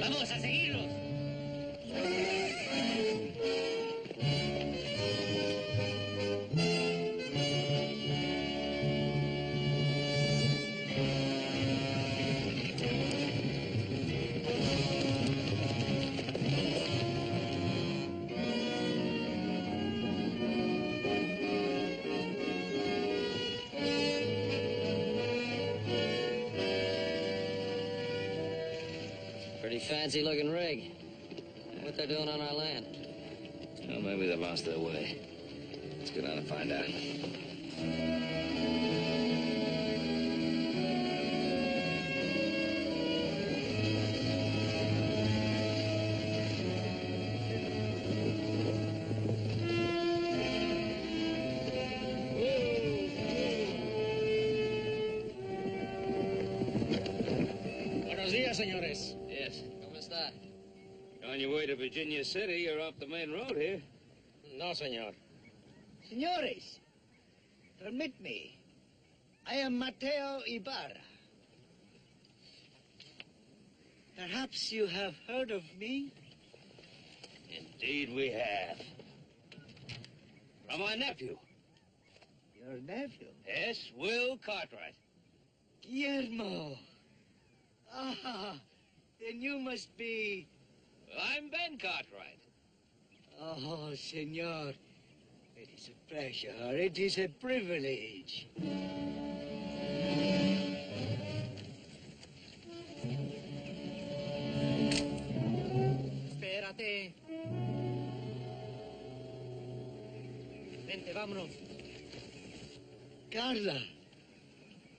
Vamos a seguirlos. Pretty fancy-looking rig. What they're doing on our land? Well, maybe they've lost their way. Let's get on and find out. Buenos días, señores. Yes. ¿Cómo está? On your way to Virginia City, you're off the main road here. No, señor. Senores, permit me. I am Mateo Ibarra. Perhaps you have heard of me? Indeed we have. From my nephew. Your nephew? Yes, Will Cartwright. Guillermo. Ah, then you must be... Well, I'm Ben Cartwright. Oh, senor. It is a pleasure. It is a privilege. Espérate. Vente, vámonos. Carla,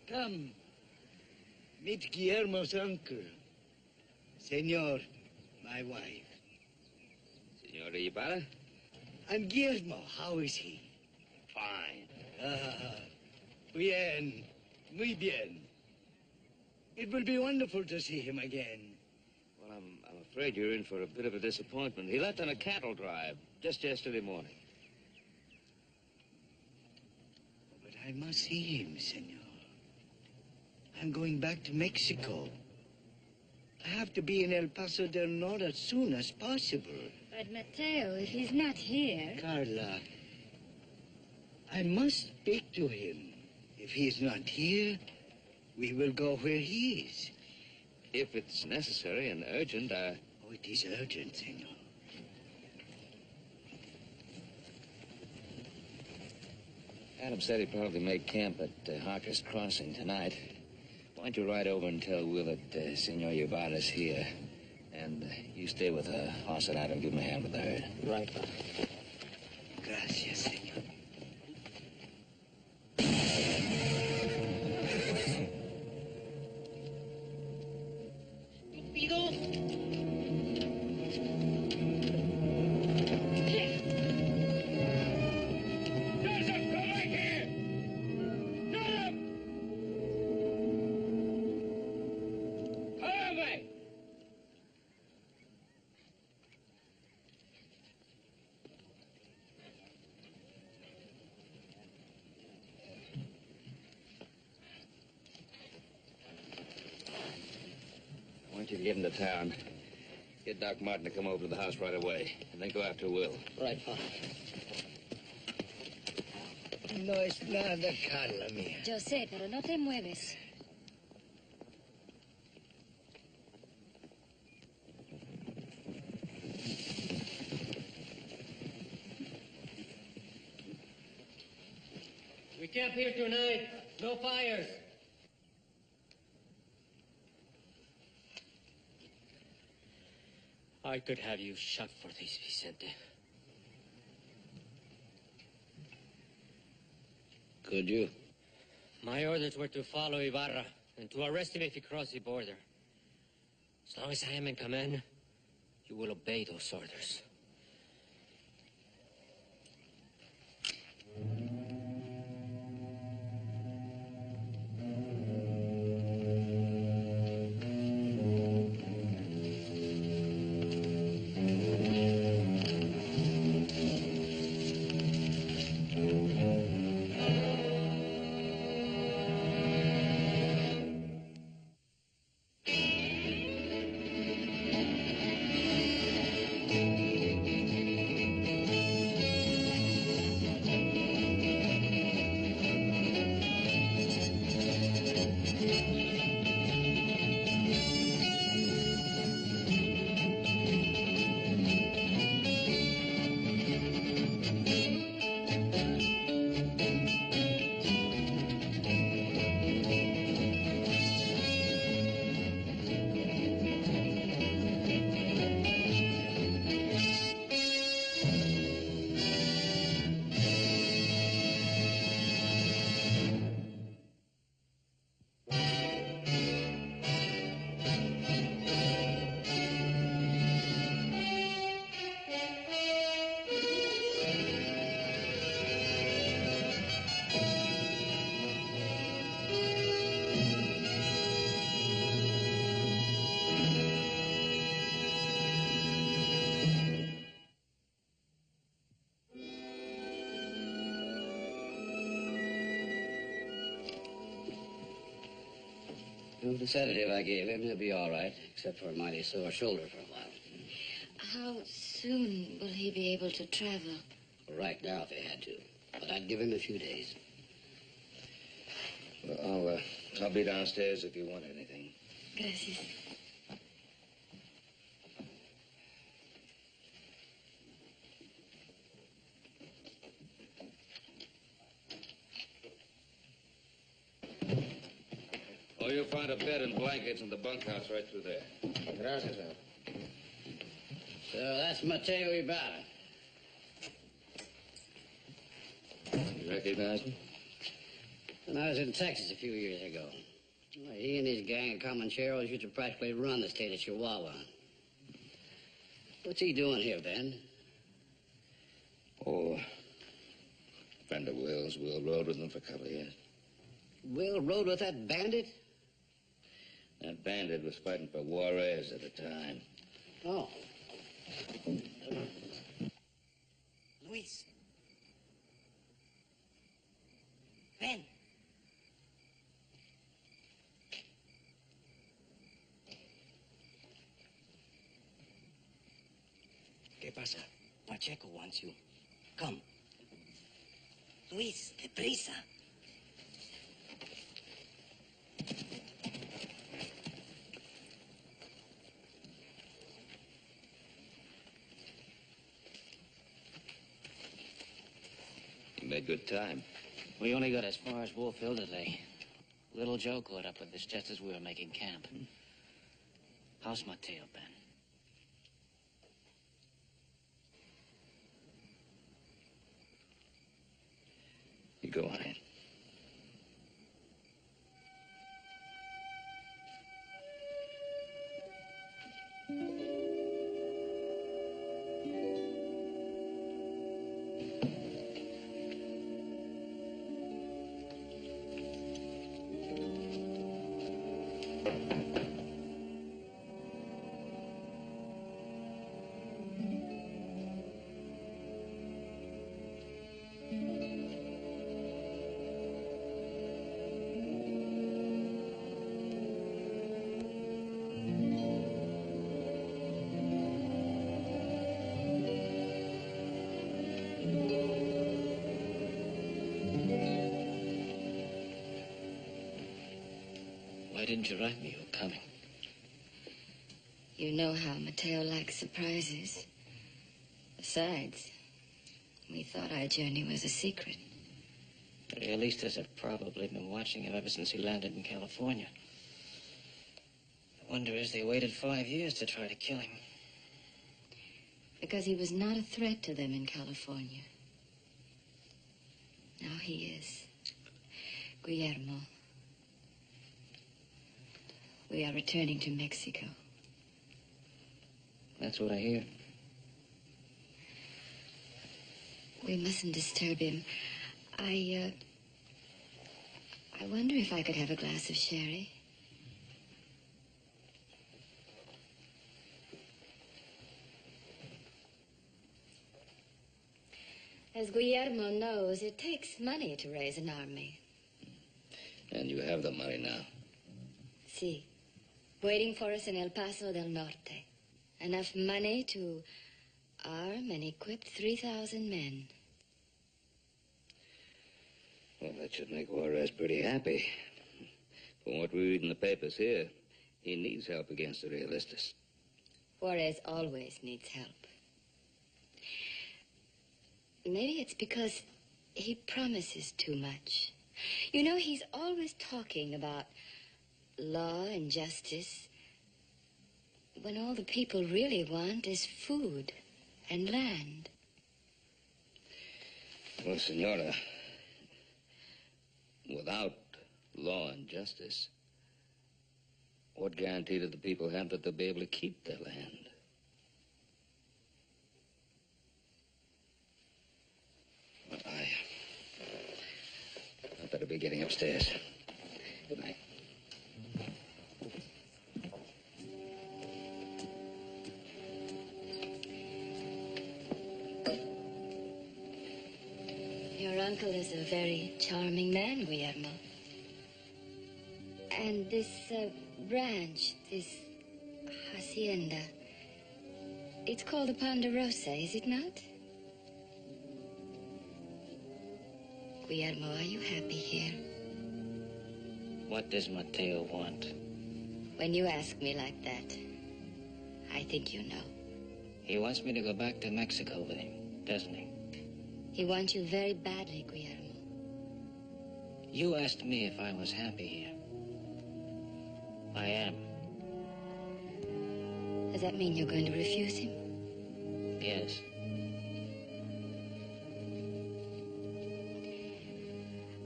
come. Meet Guillermo's uncle. Senor, my wife. Senora Ibarra? And Guillermo, how is he? Fine. Ah, bien. Muy bien. It will be wonderful to see him again. Well, I'm afraid you're in for a bit of a disappointment. He left on a cattle drive just yesterday morning. But I must see him, senor. I'm going back to Mexico. I have to be in El Paso del Norte as soon as possible. But Mateo, if he's not here... Carla, I must speak to him. If he is not here, we will go where he is. If it's necessary and urgent, Oh, it is urgent, senor. Adam said he'd probably make camp at Harker's Crossing tonight. Why don't you ride over and tell Will that Senor Ibarra's here? And you stay with her. Hoss and Adam give him a hand with the herd. Right. Gracias, senor. I want you to get into town. Get Doc Martin to come over to the house right away. And then go after Will. Right, Father. No es nada, Carla, mía. Yo sé, pero no te mueves. We camp here tonight. No fires. I could have you shot for this, Vicente. Could you? My orders were to follow Ibarra and to arrest him if he crossed the border. As long as I am in command, you will obey those orders. With the sedative I gave him, he'll be all right, except for a mighty sore shoulder for a while. How soon will he be able to travel? Right now, if he had to. But I'd give him a few days. Well, I'll be downstairs if you want anything. Gracias. Oh, you'll find a bed and blankets in the bunkhouse right through there. Gracias, sir. So that's Mateo Ibarra. You recognize him? When I was in Texas a few years ago, he and his gang of Companeros used to practically run the state of Chihuahua. What's he doing here, Ben? Oh, friend of Will's. Will rode with him for a couple of years. Will rode with that bandit? That bandit was fighting for Juarez at the time. Oh. Luis. Ben. ¿Qué pasa? Pacheco wants you. Come. Luis, deprisa. You made good time. We only got as far as Wolf Hill today. Little Joe caught up with us just as we were making camp. How's Mateo, Ben? You go on in. Why didn't you write me you were coming? You know how Mateo likes surprises. Besides, we thought our journey was a secret. The realistas have probably been watching him ever since he landed in California. The wonder is they waited 5 years to try to kill him. Because he was not a threat to them in California. Now he is. Guillermo. We are returning to Mexico. That's what I hear. We mustn't disturb him. I wonder if I could have a glass of sherry. As Guillermo knows, it takes money to raise an army. And you have the money now. Si. Waiting for us in El Paso del Norte. Enough money to arm and equip 3,000 men. Well, that should make Juarez pretty happy. From what we read in the papers here, he needs help against the realistas. Juarez always needs help. Maybe it's because he promises too much. You know, he's always talking about law and justice, when all the people really want is food and land. Well, Senora, without law and justice, what guarantee do the people have that they'll be able to keep their land? Well, I better be getting upstairs. Good night. Your uncle is a very charming man, Guillermo. And this ranch, this hacienda, it's called the Ponderosa, is it not? Guillermo, are you happy here? What does Mateo want? When you ask me like that, I think you know. He wants me to go back to Mexico with him, doesn't he? He wants you very badly, Guillermo. You asked me if I was happy here. I am. Does that mean you're going to refuse him? Yes.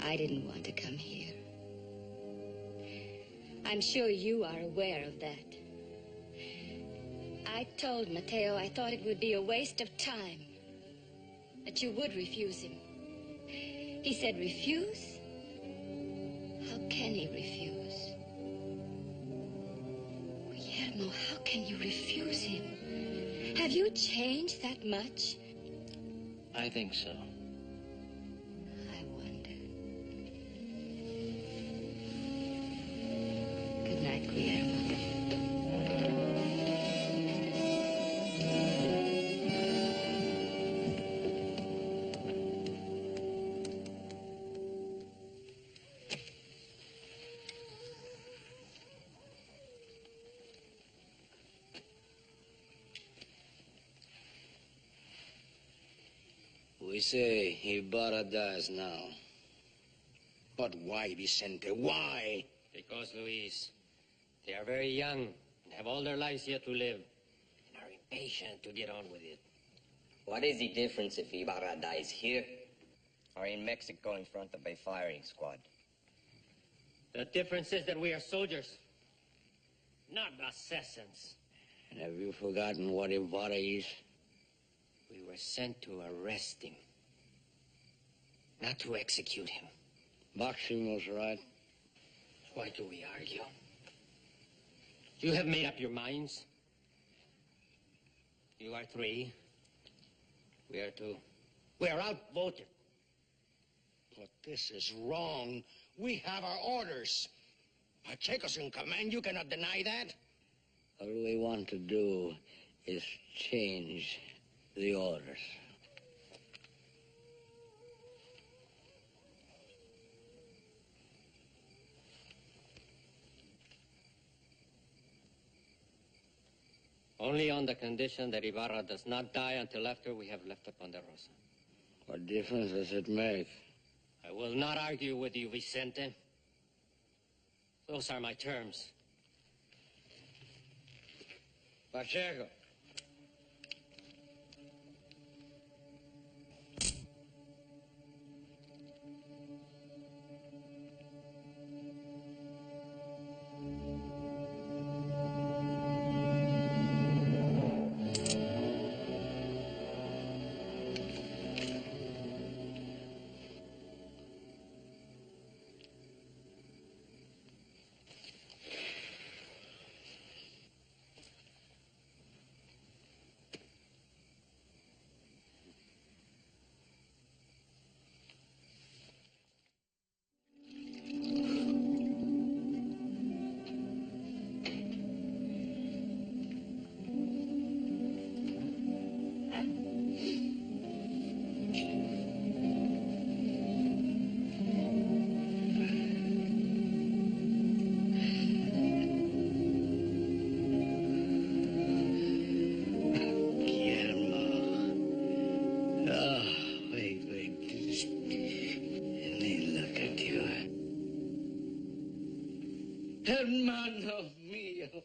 I didn't want to come here. I'm sure you are aware of that. I told Mateo I thought it would be a waste of time, that you would refuse him. He said, refuse? How can he refuse? Guillermo, how can you refuse him? Have you changed that much? I think so. I wonder. Good night, Guillermo. We say Ibarra dies now. But why, Vicente? Why? Because, Luis, they are very young and have all their lives yet to live and are impatient to get on with it. What is the difference if Ibarra dies here or in Mexico in front of a firing squad? The difference is that we are soldiers, not assassins. And have you forgotten what Ibarra is? We were sent to arrest him, not to execute him. Boxing was right. Why do we argue? You have made up your minds. You are 3. We are 2. We are outvoted. But this is wrong. We have our orders. Pacheco's in command. You cannot deny that. All we want to do is change the orders. Only on the condition that Ibarra does not die until after we have left the Ponderosa. What difference does it make? I will not argue with you, Vicente. Those are my terms. Pacheco. Hermano mío.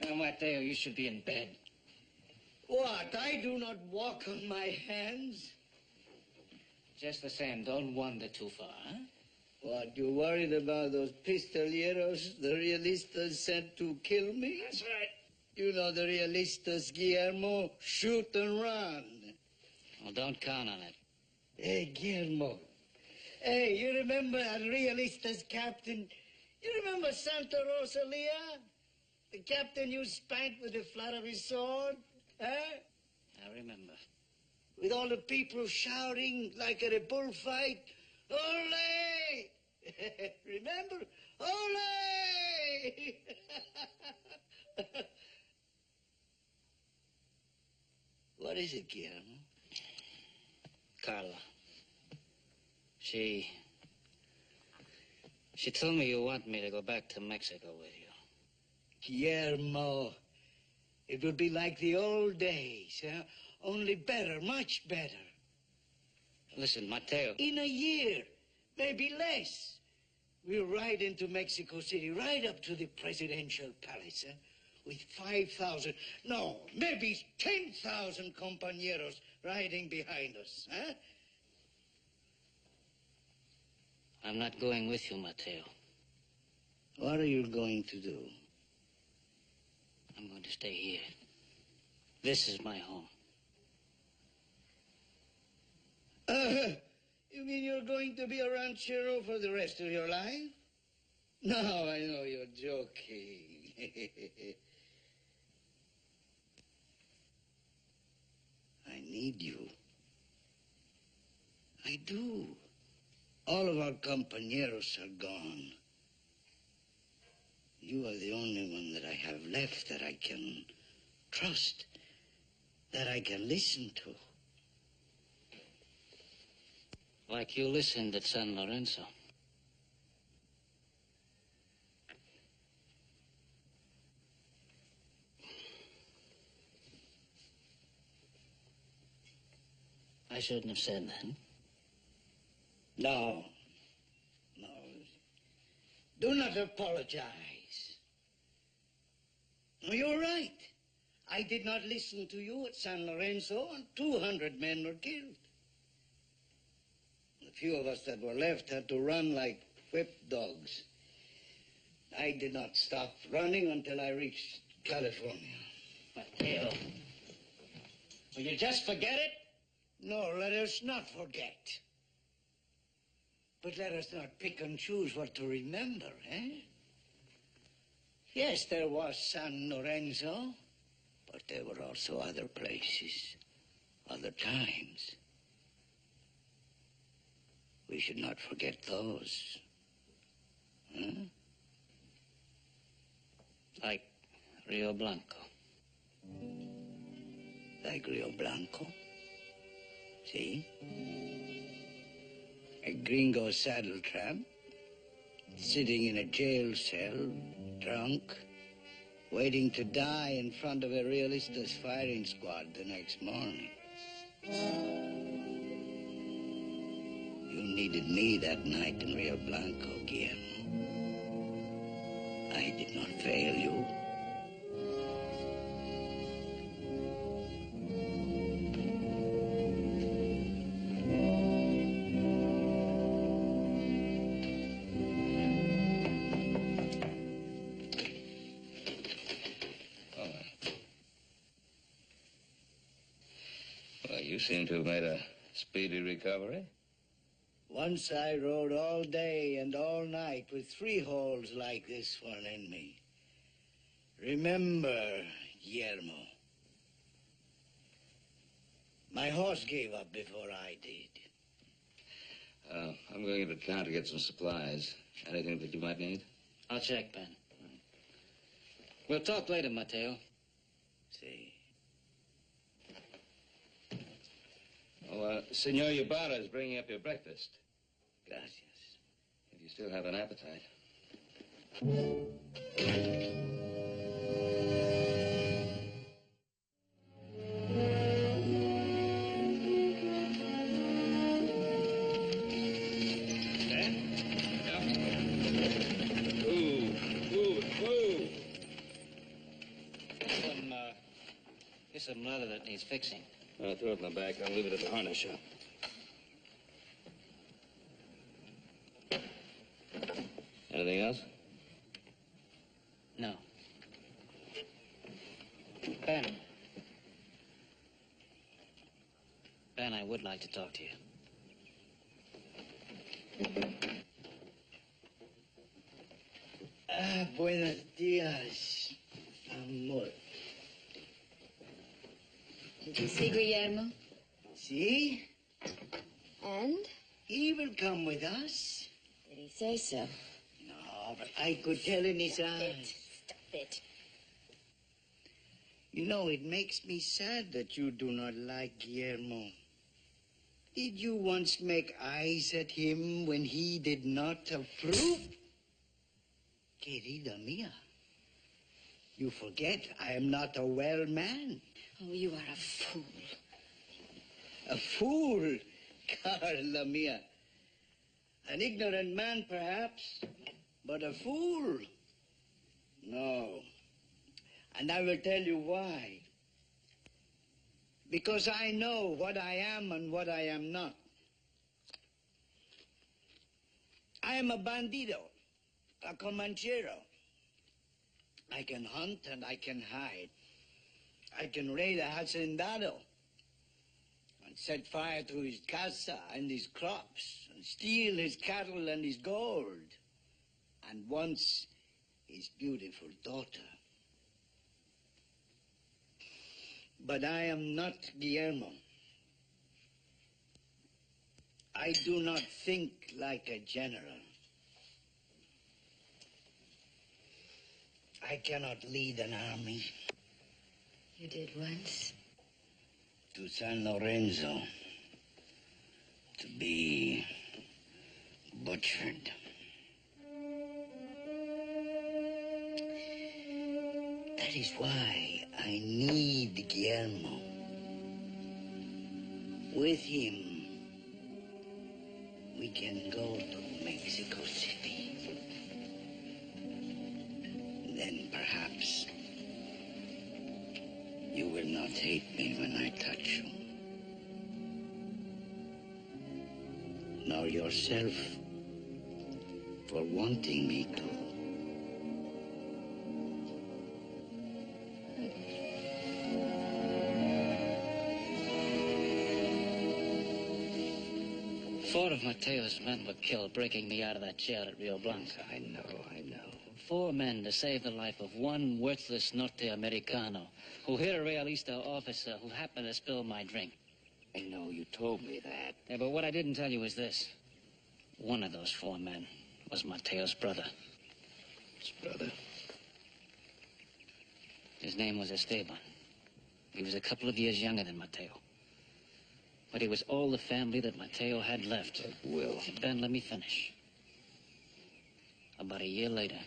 Now, Mateo, you should be in bed. What? I do not walk on my hands. Just the same, don't wander too far, huh? What, you worried about those pistoleros the realistas sent to kill me? That's right. You know the realistas, Guillermo, shoot and run. Well, don't count on it. Hey, Guillermo. Hey, you remember a realistas captain? You remember Santa Rosalia? The captain you spanked with the flat of his sword? Huh? I remember. With all the people shouting like at a bullfight, "Ole! Remember? Ole! What is it, Guillermo? Carla. She told me you want me to go back to Mexico with you. Guillermo, it would be like the old days, huh? Only better, much better. Listen, Mateo. In a year, maybe less, we'll ride into Mexico City, right up to the presidential palace, huh? With 5,000, no, maybe 10,000 compañeros riding behind us, huh? I'm not going with you, Mateo. What are you going to do? I'm going to stay here. This is my home. You mean you're going to be a ranchero for the rest of your life? No, I know you're joking. I need you. I do. All of our compañeros are gone. You are the only one that I have left that I can trust, that I can listen to. Like you listened at San Lorenzo. I shouldn't have said that. No. No. Do not apologize. No, you're right. I did not listen to you at San Lorenzo, and 200 men were killed. The few of us that were left had to run like whipped dogs. I did not stop running until I reached California. Mateo. Will you just forget it? No, let us not forget. But let us not pick and choose what to remember, eh? Yes, there was San Lorenzo, but there were also other places, other times. We should not forget those. Huh? Like Rio Blanco. Like Rio Blanco. See? A gringo saddle tramp, sitting in a jail cell, drunk, waiting to die in front of a Realista's firing squad the next morning. You needed me that night in Rio Blanco, Guillermo. I did not fail you. You seem to have made a speedy recovery. Once I rode all day and all night with 3 holes like this one in me. Remember, Guillermo, my horse gave up before I did. I'm going into town to get some supplies. Anything that you might need? I'll check, Ben. We'll talk later, Mateo. See. Oh, Senor Ybarra is bringing up your breakfast. Gracias. If you still have an appetite. Here's some leather that needs fixing. I'll throw it in the back. I'll leave it at the harness shop. Anything else? No. Ben. Ben, I would like to talk to you. Buenos dias, amor. Did you see Guillermo? See? And? He will come with us. Did he say so. No, but I could tell in his eyes. Stop it. You know, it makes me sad that you do not like Guillermo. Did you once make eyes at him when he did not approve? Querida mía, you forget I am not a well man. Oh, you are a fool. A fool, Carla mía. An ignorant man, perhaps, but a fool. No. And I will tell you why. Because I know what I am and what I am not. I am a bandido, a comanchero. I can hunt and I can hide. I can raid a hacendado and set fire to his casa and his crops and steal his cattle and his gold and once his beautiful daughter. But I am not Guillermo. I do not think like a general. I cannot lead an army. You did once. To San Lorenzo to be butchered. That is why I need Guillermo. With him, we can go to Mexico City. Then perhaps you will not hate me when I touch you. Nor yourself for wanting me to. Four of Mateo's men were killed breaking me out of that jail at Rio Blanco. I know. 4 men to save the life of one worthless Norte-Americano who hit a Realista officer who happened to spill my drink. I know, you told me that. Yeah, but what I didn't tell you is this. One of those 4 men was Mateo's brother. His brother? His name was Esteban. He was a couple of years younger than Mateo. But he was all the family that Mateo had left. Will. Ben, let me finish. About a year later,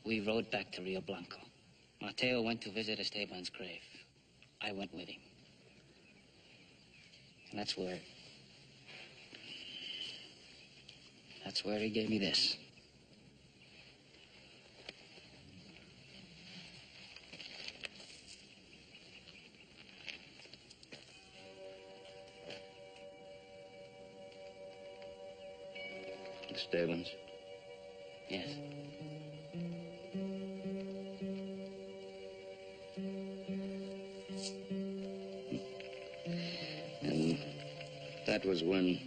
we rode back to Rio Blanco. Mateo went to visit Esteban's grave. I went with him. And that's where he gave me this. Esteban's? Yes. And that was when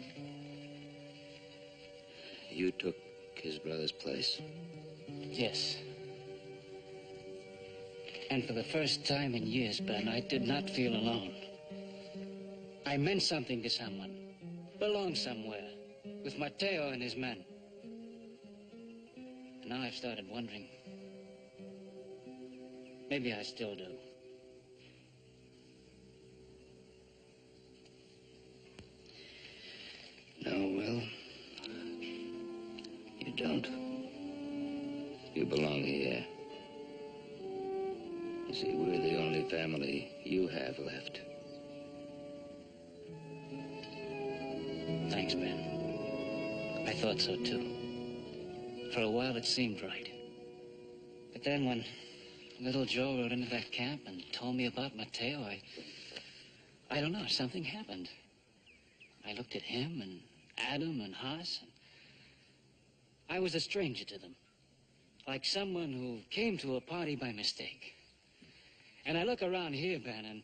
you took his brother's place? Yes. And for the first time in years, Ben, I did not feel alone. I meant something to someone, belonged somewhere, with Mateo and his men. And now I've started wondering. Maybe I still do. No, Will. You don't. You belong here. You see, we're the only family you have left. Thanks, Ben. I thought so, too. For a while, it seemed right. But then when little Joe rode into that camp and told me about Mateo, I don't know, something happened. I looked at him and Adam and Haas, and I was a stranger to them. Like someone who came to a party by mistake. And I look around here, Ben, and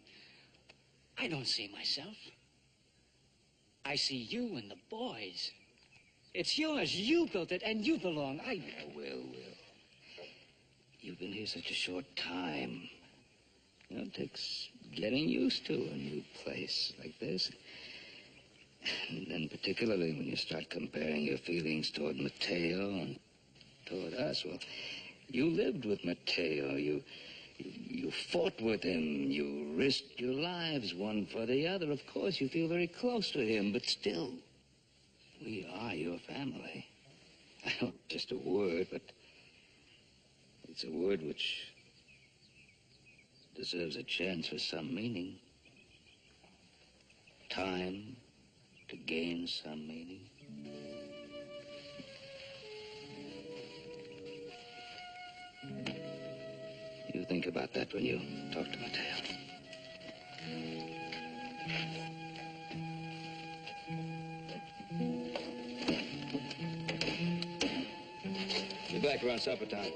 I don't see myself. I see you and the boys. It's yours. You built it, and you belong. Will. You've been here such a short time. You know, it takes getting used to a new place like this. And then particularly when you start comparing your feelings toward Mateo and toward us, well, you lived with Mateo. You fought with him. You risked your lives one for the other. Of course, you feel very close to him, but still, we are your family. I know it's just a word, but it's a word which deserves a chance for some meaning. Time to gain some meaning. You think about that when you talk to Mateo. Be back around supper time.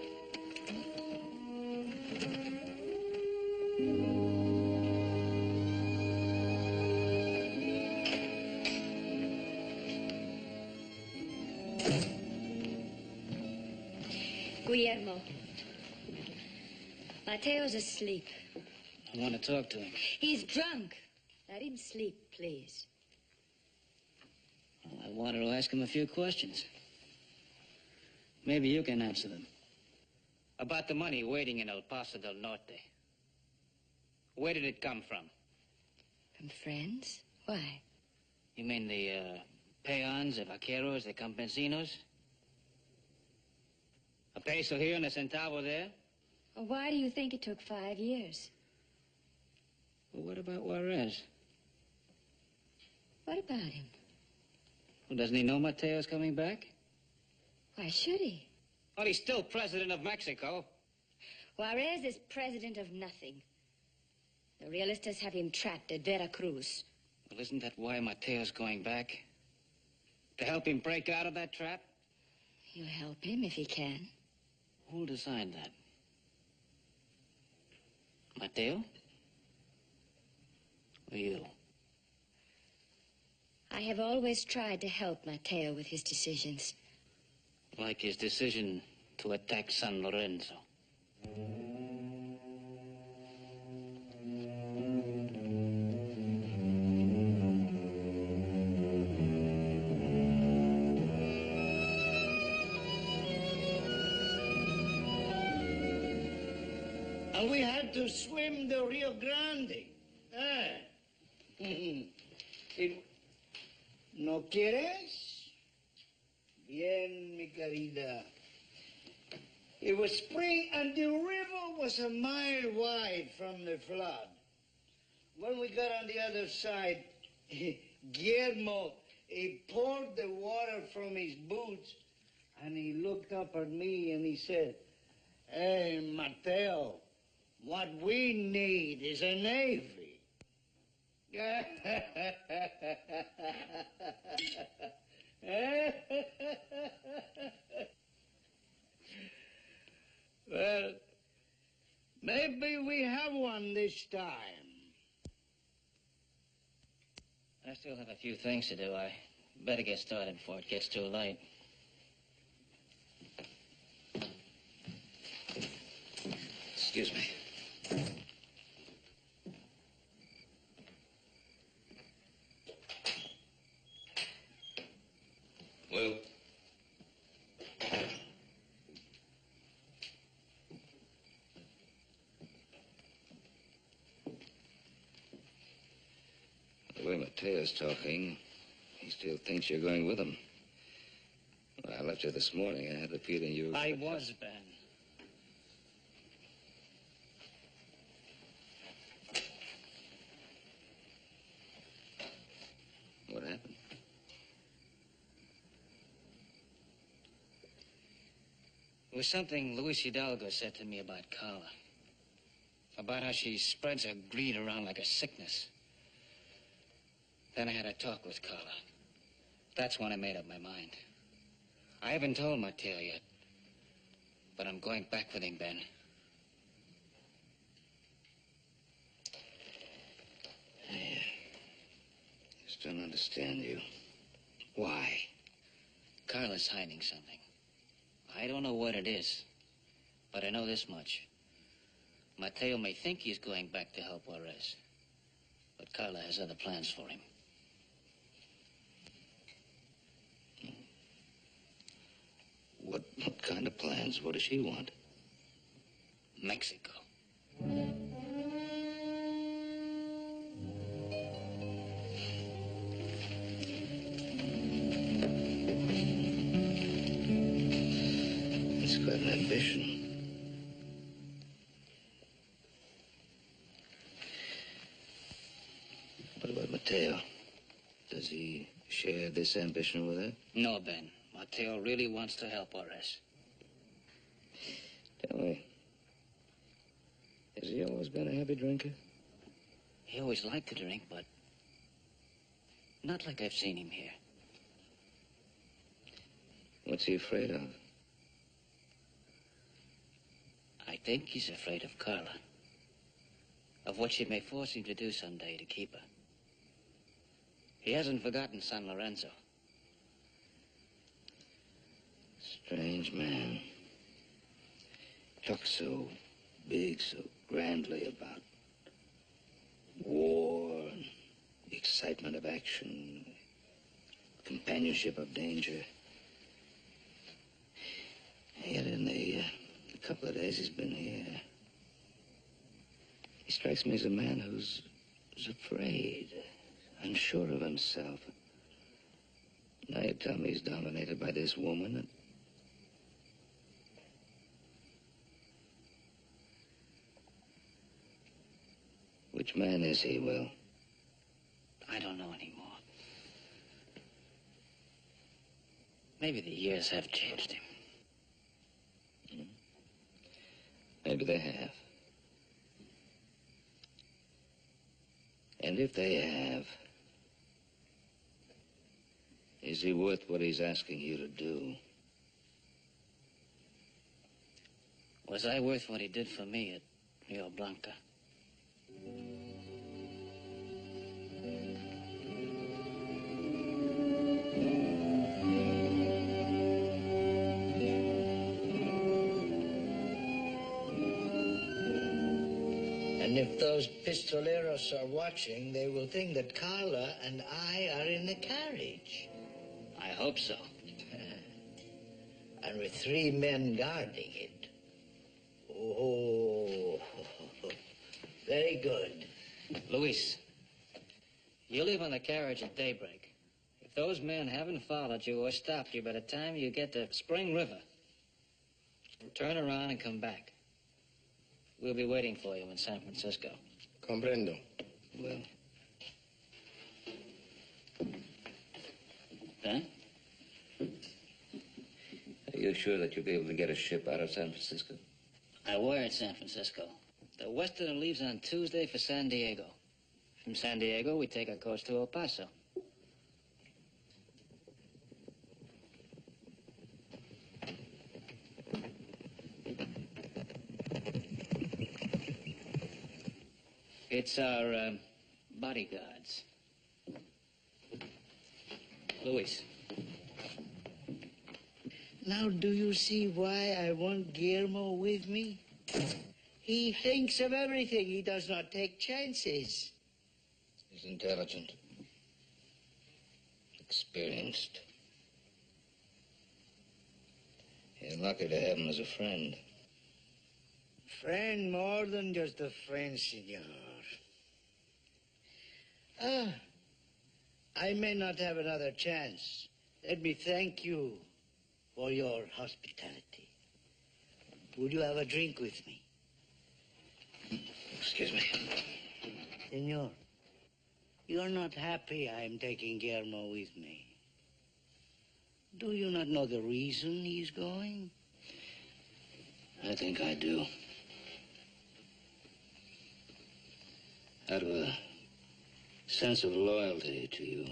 Guillermo. Mateo's asleep. I want to talk to him. He's drunk. Let him sleep, please. Well, I wanted to ask him a few questions. Maybe you can answer them. About the money waiting in El Paso del Norte. Where did it come from? From friends? Why? You mean the peons, the vaqueros, the campesinos? A peso here and a centavo there? Well, why do you think it took 5 years? Well, what about Juarez? What about him? Well, doesn't he know Mateo's coming back? Why should he? Well, he's still president of Mexico. Juarez is president of nothing. The realistas have him trapped at Veracruz. Well, isn't that why Mateo's going back? To help him break out of that trap? He'll help him if he can. Who'll decide that? Mateo? Or you? I have always tried to help Mateo with his decisions. Like his decision to attack San Lorenzo. And we had to swim the Rio Grande. ¿No quieres? Bien, mi querida. It was spring and the river was a mile wide from the flood. When we got on the other side, Guillermo, he poured the water from his boots and he looked up at me and he said, "Hey, Mateo, what we need is a navy." Well, maybe we have one this time. I still have a few things to do. I better get started before it gets too late. Excuse me. Well? The way Mateo's talking, he still thinks you're going with him. When I left you this morning, I had the feeling you were... I was, Ben. What happened? It was something Luis Hidalgo said to me about Carla. About how she spreads her greed around like a sickness. Then I had a talk with Carla. That's when I made up my mind. I haven't told Mateo yet, but I'm going back with him, Ben. I just don't understand you. Why? Carla's hiding something. I don't know what it is, but I know this much. Mateo may think he's going back to help Juarez, but Carla has other plans for him. What kind of plans? What does she want? Mexico. It's quite an ambition. What about Mateo? Does he share this ambition with her? No, Ben. Mateo really wants to help Horace. Tell me, has he always been a heavy drinker? He always liked to drink, but not like I've seen him here. What's he afraid of? I think he's afraid of Carla. Of what she may force him to do someday to keep her. He hasn't forgotten San Lorenzo. Strange man. Talks so big, so grandly about war, and the excitement of action, companionship of danger. Yet in the couple of days he's been here, he strikes me as a man who's afraid, unsure of himself. Now you tell me he's dominated by this woman. And which man is he, Will? I don't know anymore. Maybe the years have changed him. Maybe they have. And if they have, is he worth what he's asking you to do? Was I worth what he did for me at Rio Blanca? And if those pistoleros are watching, they will think that Carla and I are in the carriage. I hope so. And with 3 men guarding it. Oh, very good. Luis, you leave on the carriage at daybreak. If those men haven't followed you or stopped you by the time you get to Spring River, turn around and come back. We'll be waiting for you in San Francisco. Comprendo. Well, Huh? are you sure that you'll be able to get a ship out of San Francisco? I wired San Francisco. The Westerner leaves on Tuesday for San Diego. From San Diego, we take our course to El Paso. It's our bodyguards. Luis. Now, do you see why I want Guillermo with me? He thinks of everything. He does not take chances. He's intelligent, experienced. You're lucky to have him as a friend. Friend more than just a friend, senor. I may not have another chance. Let me thank you for your hospitality. Would you have a drink with me? Excuse me. Senor, you're not happy I'm taking Guillermo with me. Do you not know the reason he's going? I think I do. Out of a sense of loyalty to you.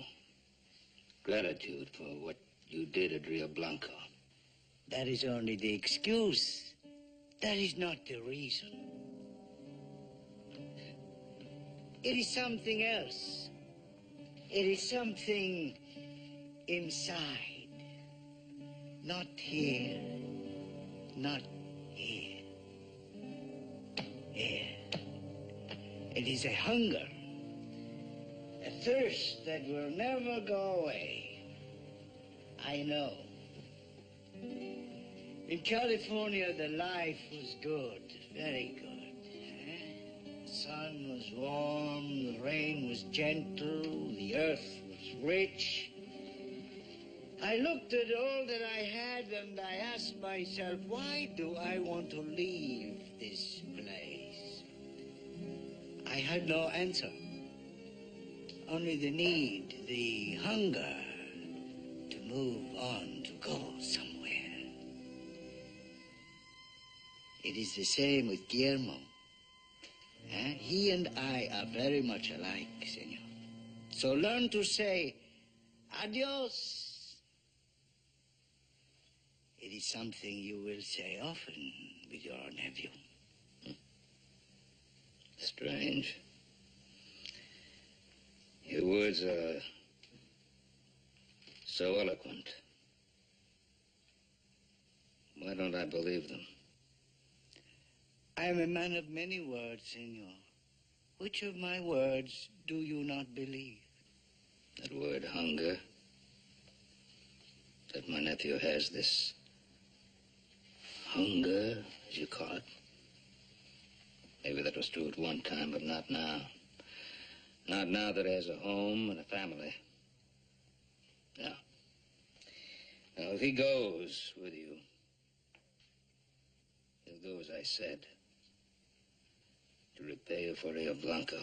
Gratitude for what you did at Rio Blanco. That is only the excuse. That is not the reason. It is something else. It is something inside. Not here. Not here. Here. It is a hunger. A thirst that will never go away. I know. In California, the life was good, very good. The sun was warm, the rain was gentle, the earth was rich. I looked at all that I had and I asked myself, why do I want to leave this place? I had no answer. Only the need, the hunger to move on, to go somewhere. It is the same with Guillermo. He and I are very much alike, senor. So learn to say adios. It is something you will say often with your nephew. Strange. Your words are so eloquent. Why don't I believe them? I am a man of many words, senor. Which of my words do you not believe? That word hunger. That my nephew has this hunger, as you call it. Maybe that was true at one time, but not now. Not now that he has a home and a family. Now, if he goes with you, he'll go as I said, to repay you for Rio Blanco.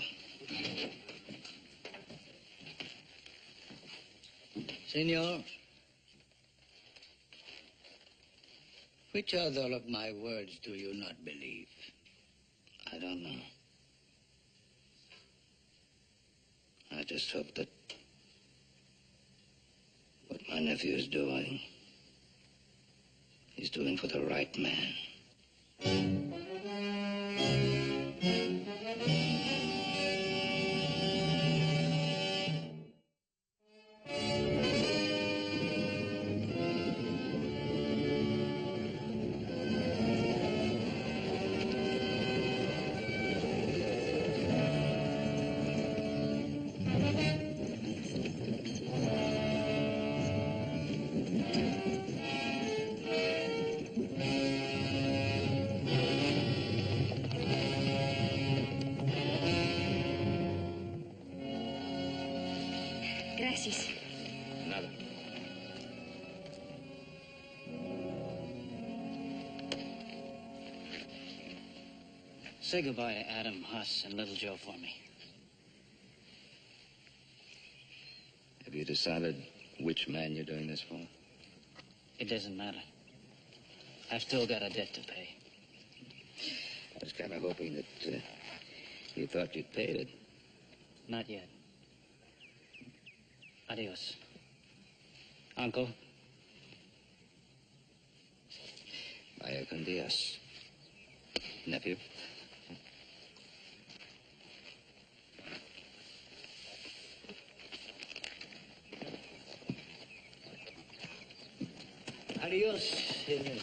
Senor, which other of my words do you not believe? I don't know. I just hope that what my nephew is doing, he's doing for the right man. Gracias. Nada. Say goodbye to Adam, Huss, and Little Joe for me. Have you decided which man you're doing this for? It doesn't matter. I've still got a debt to pay. I was kind of hoping that you thought you'd paid it. Not yet. Adios. Uncle. Vaya con Dios. Nephew. Adios, senor.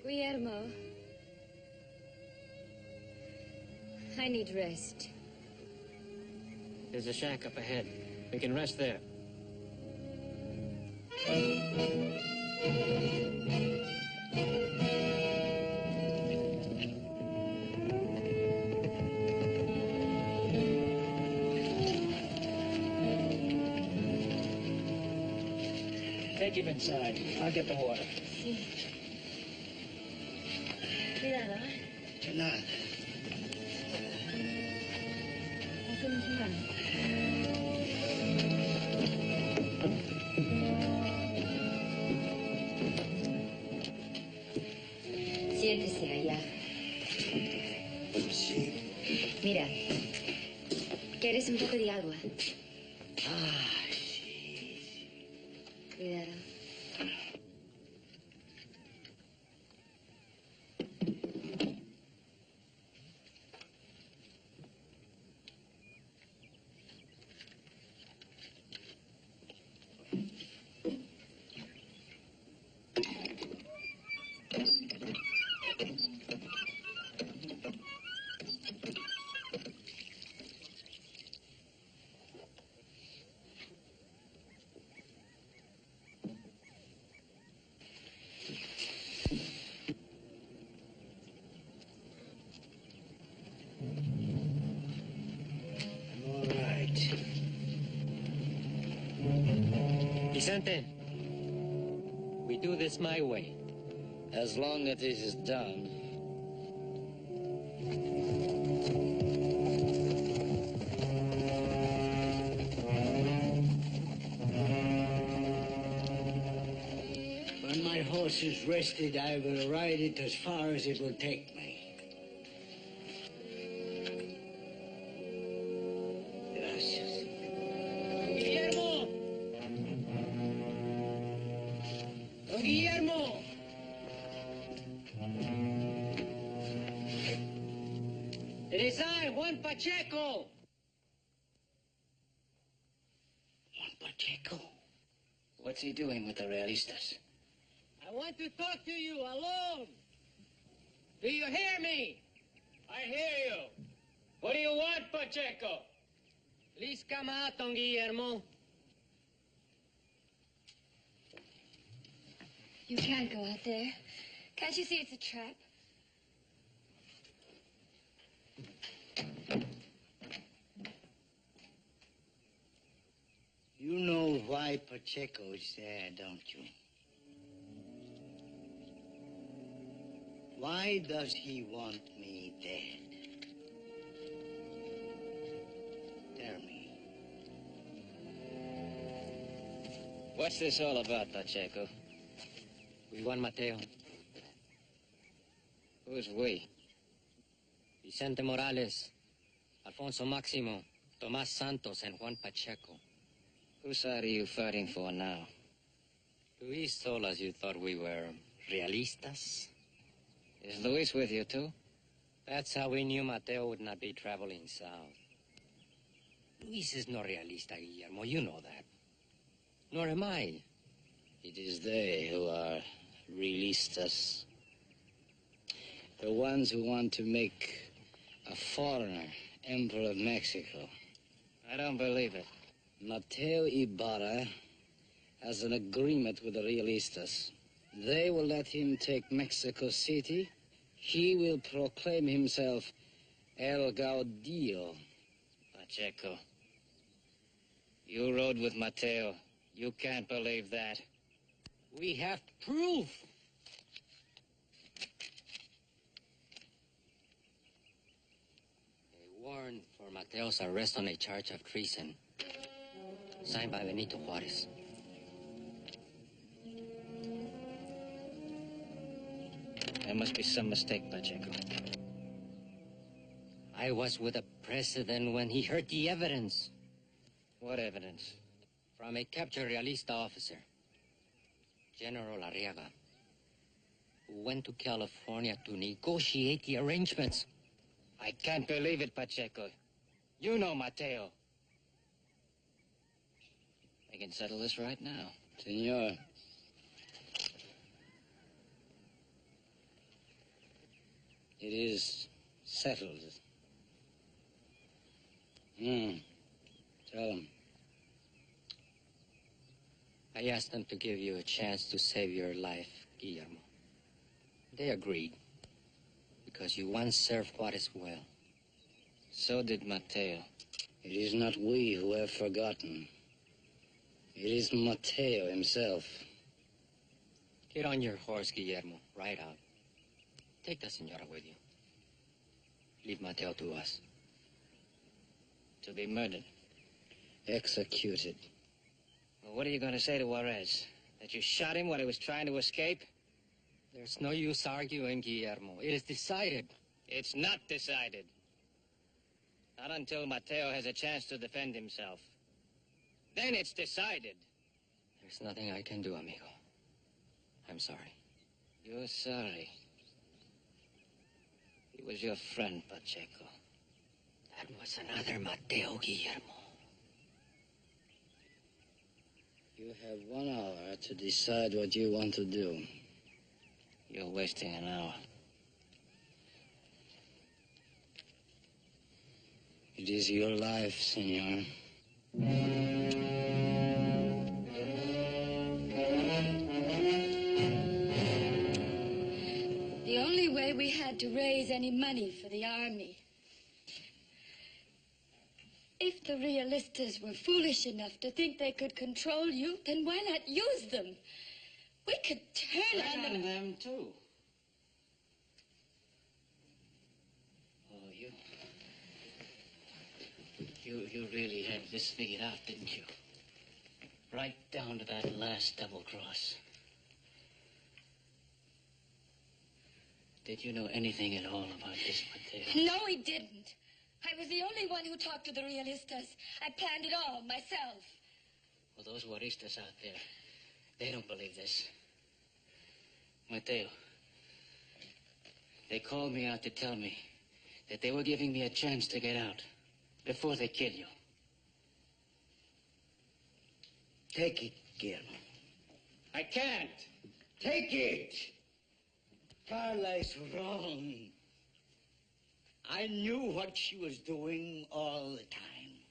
Guillermo, I need rest. There's a shack up ahead. We can rest there. Take him inside. I'll get the water. Sí. Cuidado, ¿eh? De nada. Hacemos un mano. Siéntese allá. Sí. Mira, ¿quieres un poco de agua? Ay, sí. Cuidado. Vicente, we do this my way. As long as it is done. When my horse is rested, I will ride it as far as it will take me. Gracias. Guillermo! Don Guillermo! It is I, Juan Pacheco! Juan Pacheco? What's he doing with the realistas? I want to talk to you alone. Do you hear me? I hear you. What do you want, Pacheco? Please come out, Don Guillermo. You can't go out there. Can't you see it's a trap? You know why Pacheco is there, don't you? Why does he want me dead? Tell me. What's this all about, Pacheco? We want Mateo. Who's we? Vicente Morales, Alfonso Máximo, Tomás Santos, and Juan Pacheco. Whose side are you fighting for now? Luis told us you thought we were realistas. Is Luis with you, too? That's how we knew Mateo would not be traveling south. Luis is no realista, Guillermo. You know that. Nor am I. It is they who are realistas. The ones who want to make a foreigner emperor of Mexico. I don't believe it. Mateo Ibarra has an agreement with the realistas. They will let him take Mexico City. He will proclaim himself El Gaudillo. Pacheco, you rode with Mateo. You can't believe that. We have proof. A warrant for Mateo's arrest on a charge of treason. Signed by Benito Juarez. There must be some mistake, Pacheco. I was with the president when he heard the evidence. What evidence? From a captured realista officer, General Arriaga, who went to California to negotiate the arrangements. I can't believe it, Pacheco. You know Mateo. I can settle this right now. Senor. It is settled. Tell him. I asked them to give you a chance to save your life, Guillermo. They agreed, because you once served Juarez well. So did Mateo. It is not we who have forgotten. It is Mateo himself. Get on your horse, Guillermo. Ride out. Take the senora with you. Leave Mateo to us. To be murdered. Executed. Well, what are you going to say to Juarez? That you shot him while he was trying to escape? There's no use arguing, Guillermo. It is decided. It's not decided. Not until Mateo has a chance to defend himself. Then it's decided. There's nothing I can do, amigo. I'm sorry. You're sorry. He was your friend, Pacheco. That was another Mateo, Guillermo. You have 1 hour to decide what you want to do. You're wasting an hour. It is your life, senor. The only way we had to raise any money for the army If the realistas were foolish enough to think they could control you, then why not use them? We could turn on them. And them, too. Oh, you really had this figured out, didn't you? Right down to that last double cross. Did you know anything at all about this, Mateo? No, he didn't. I was the only one who talked to the realistas. I planned it all myself. Well, those Juaristas out there, they don't believe this. Mateo, they called me out to tell me that they were giving me a chance to get out before they kill you. Take it, Guillermo. I can't. Take it. Carla is wrong. I knew what she was doing all the time.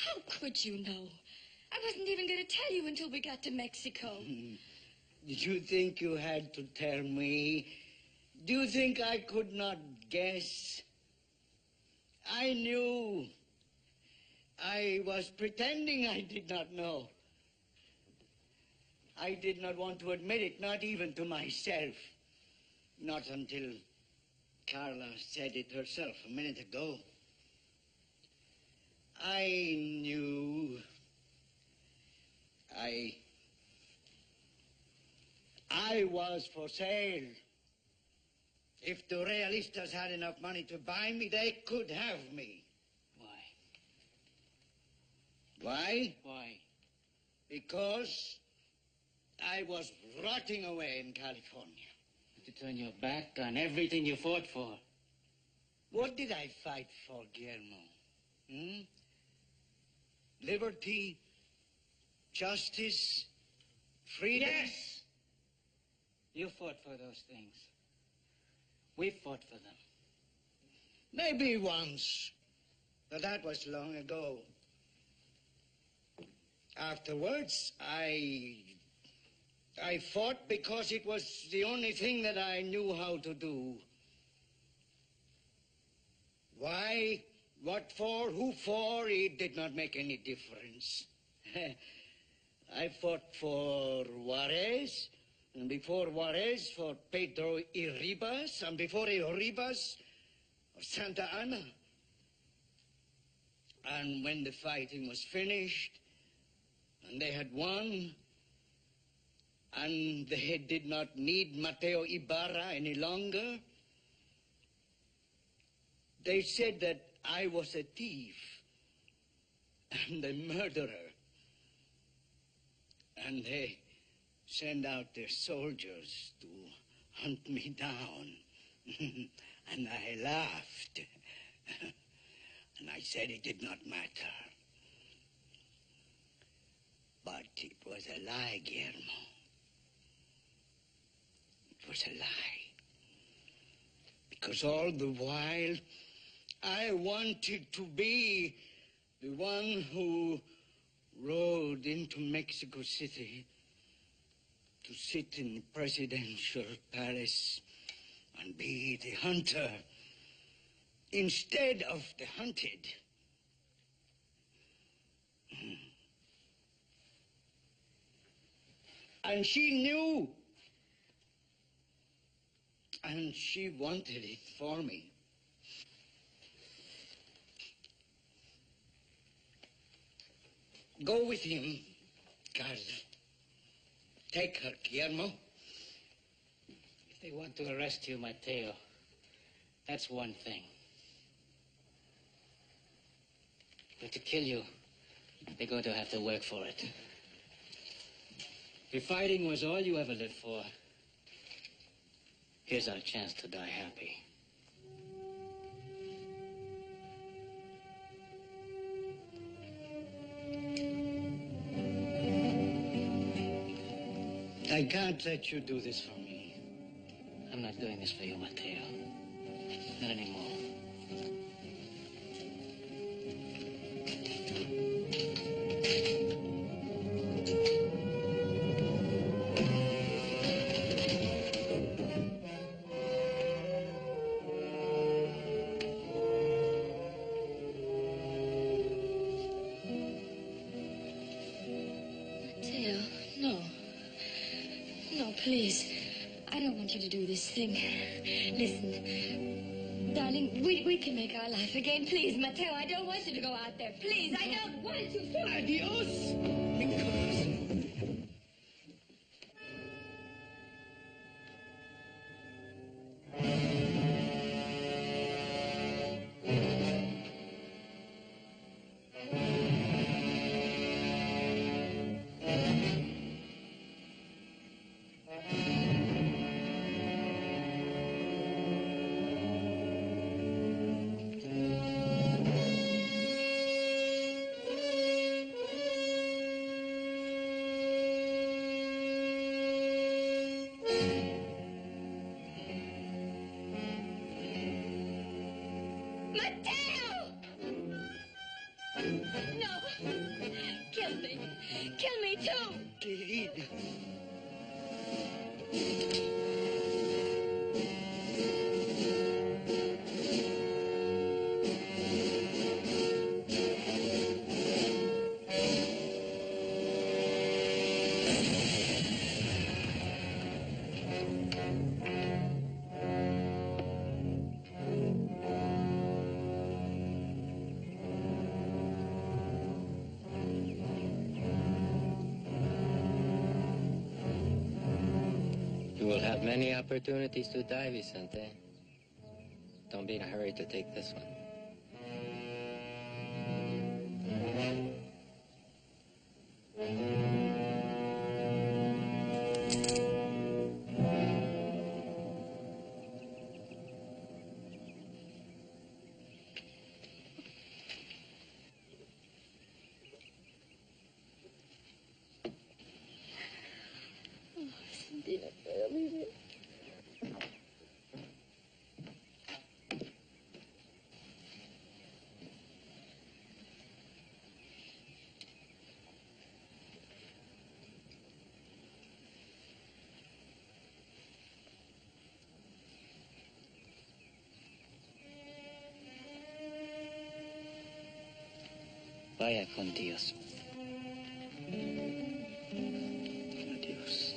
How could you know? I wasn't even going to tell you until we got to Mexico. Did you think you had to tell me? Do you think I could not guess? I knew. I was pretending I did not know. I did not want to admit it, not even to myself. Not until Carla said it herself a minute ago. I knew. I was for sale. If the realistas had enough money to buy me, they could have me. Why? Why? Why? Because I was rotting away in California. To turn your back on everything you fought for. What did I fight for, Guillermo? Liberty, justice, freedom? Yes! You fought for those things. We fought for them. Maybe once, but that was long ago. Afterwards, I fought because it was the only thing that I knew how to do. Why, what for, who for, it did not make any difference. I fought for Juarez, and before Juarez for Pedro Iribas, and before Iribas for Santa Anna. And when the fighting was finished, and they had won, and they did not need Mateo Ibarra any longer, they said that I was a thief and a murderer. And they sent out their soldiers to hunt me down. And I laughed. And I said it did not matter. But it was a lie, Guillermo. It was a lie. Because all the while, I wanted to be the one who rode into Mexico City to sit in the presidential palace and be the hunter instead of the hunted. And she knew. And she wanted it for me. Go with him, Carla. Take her, Guillermo. If they want to arrest you, Mateo, that's one thing. But to kill you, they're going to have to work for it. If fighting was all you ever lived for, here's our chance to die happy. I can't let you do this for me. I'm not doing this for you, Mateo. Not anymore. embarrassing. Listen, darling, we can make our life again. Please, Mateo, I don't want you to go out there. Please, I don't want you to. Adios. Mateo! No. Kill me. Kill me, too. Querida. You will have many opportunities to die, Vicente. Don't be in a hurry to take this one. Vaya con Dios. Adiós.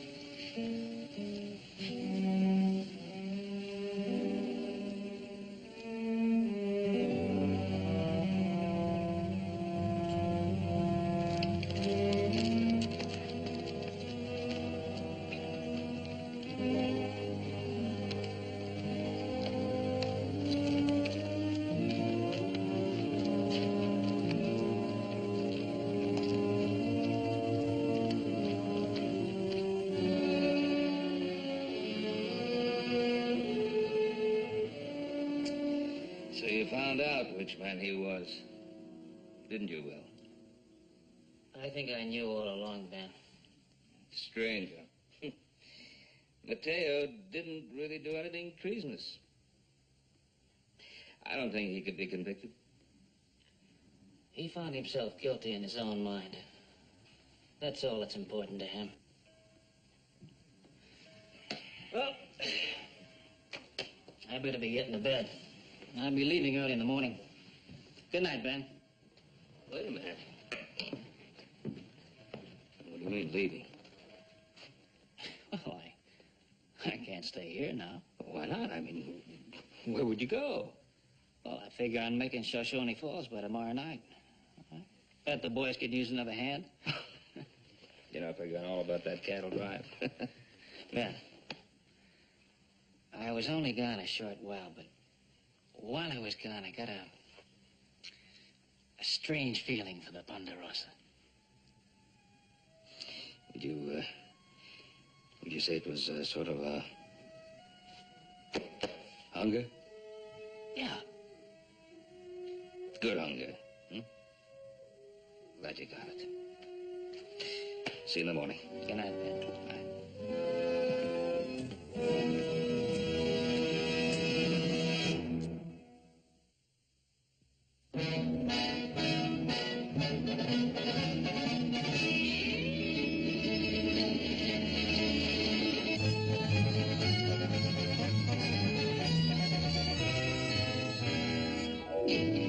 So you found out which man he was, didn't you, Will? I think I knew all along, Ben. Strange, huh? Mateo didn't really do anything treasonous. I don't think he could be convicted. He found himself guilty in his own mind. That's all that's important to him. Well, I better be getting to bed. I'll be leaving early in the morning. Good night, Ben. Wait a minute. What do you mean, leaving? Well, I can't stay here now. Why not? I mean, where would you go? Well, I figure on making Shoshone Falls by tomorrow night. Bet the boys could use another hand. You're not figuring all about that cattle drive. Ben, I was only gone a short while, but while I was gone, I got a strange feeling for the Ponderosa. Would you say it was sort of hunger? Yeah. Good hunger. Hmm? Glad you got it. See you in the morning. Good night, Ben. Bye. Thank you.